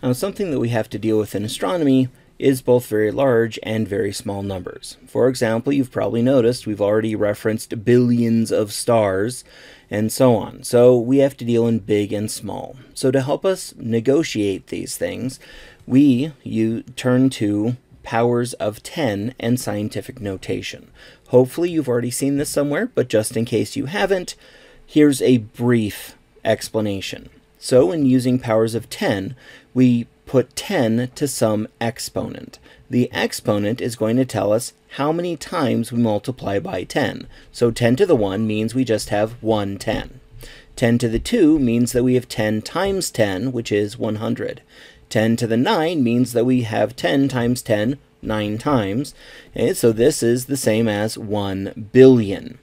Now, something that we have to deal with in astronomy is both very large and very small numbers. For example, you've probably noticed we've already referenced billions of stars and so on. So we have to deal in big and small. So to help us negotiate these things, we turn to powers of 10 and scientific notation. Hopefully you've already seen this somewhere, but just in case you haven't, here's a brief explanation. So in using powers of 10, we put 10 to some exponent. The exponent is going to tell us how many times we multiply by 10. So 10 to the 1 means we just have 1 10. 10 to the 2 means that we have 10 times 10, which is 100. 10 to the 9 means that we have 10 times 10, 9 times. And so this is the same as 1 billion.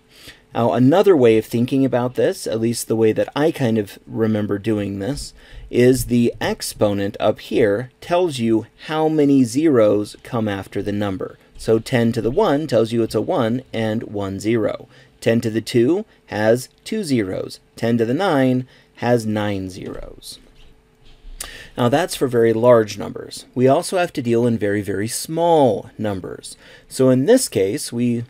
Now, another way of thinking about this, at least the way that I kind of remember doing this, is the exponent up here tells you how many zeros come after the number. So 10 to the 1 tells you it's a 1 and 1 0. 10 to the 2 has 2 zeros. 10 to the 9 has 9 zeros. Now that's for very large numbers. We also have to deal in very, very small numbers. So in this case, we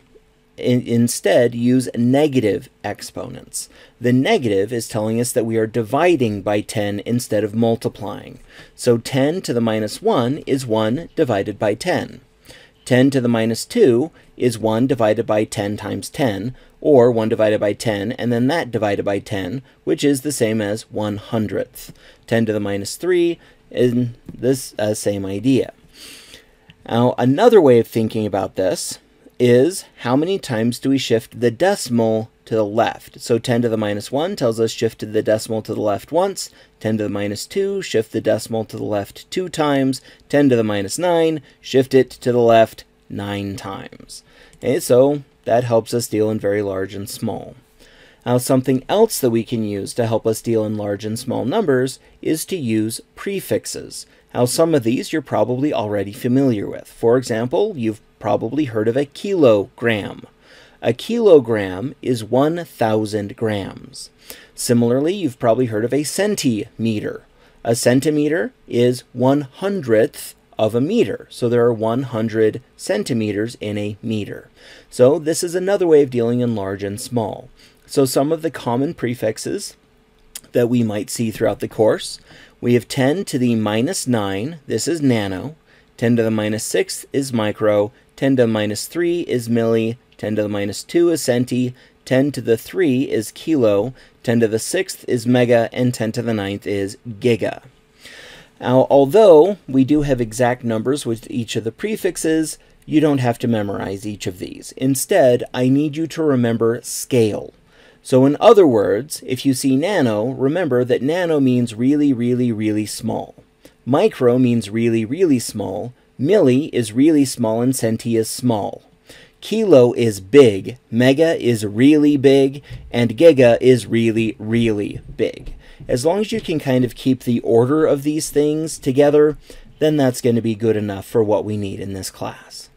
instead use negative exponents. The negative is telling us that we are dividing by 10 instead of multiplying. So 10 to the minus 1 is 1 divided by 10. 10 to the minus 2 is 1 divided by 10 times 10, or 1 divided by 10, and then that divided by 10, which is the same as 1/100th. 10 to the minus 3 is this same idea. Now, another way of thinking about this is how many times do we shift the decimal to the left. So 10 to the minus 1 tells us shift the decimal to the left once. 10 to the minus 2, shift the decimal to the left 2 times. 10 to the minus 9, shift it to the left 9 times. Okay, so that helps us deal in very large and small. Now, something else that we can use to help us deal in large and small numbers is to use prefixes. Now, some of these you're probably already familiar with. For example, you've probably heard of a kilogram. A kilogram is 1,000 grams. Similarly, you've probably heard of a centimeter. A centimeter is 1/100th of a meter. So there are 100 centimeters in a meter. So this is another way of dealing in large and small. So some of the common prefixes that we might see throughout the course, we have 10 to the minus 9, this is nano. 10 to the minus 6 is micro. 10 to the minus 3 is milli. 10 to the minus 2 is centi. 10 to the 3 is kilo. 10 to the 6th is mega. And 10 to the 9th is giga. Now, although we do have exact numbers with each of the prefixes, you don't have to memorize each of these. Instead, I need you to remember scale. So in other words, if you see nano, remember that nano means really, really, really small. Micro means really, really small. Milli is really small and centi is small. Kilo is big, mega is really big, and giga is really, really big. As long as you can kind of keep the order of these things together, then that's going to be good enough for what we need in this class.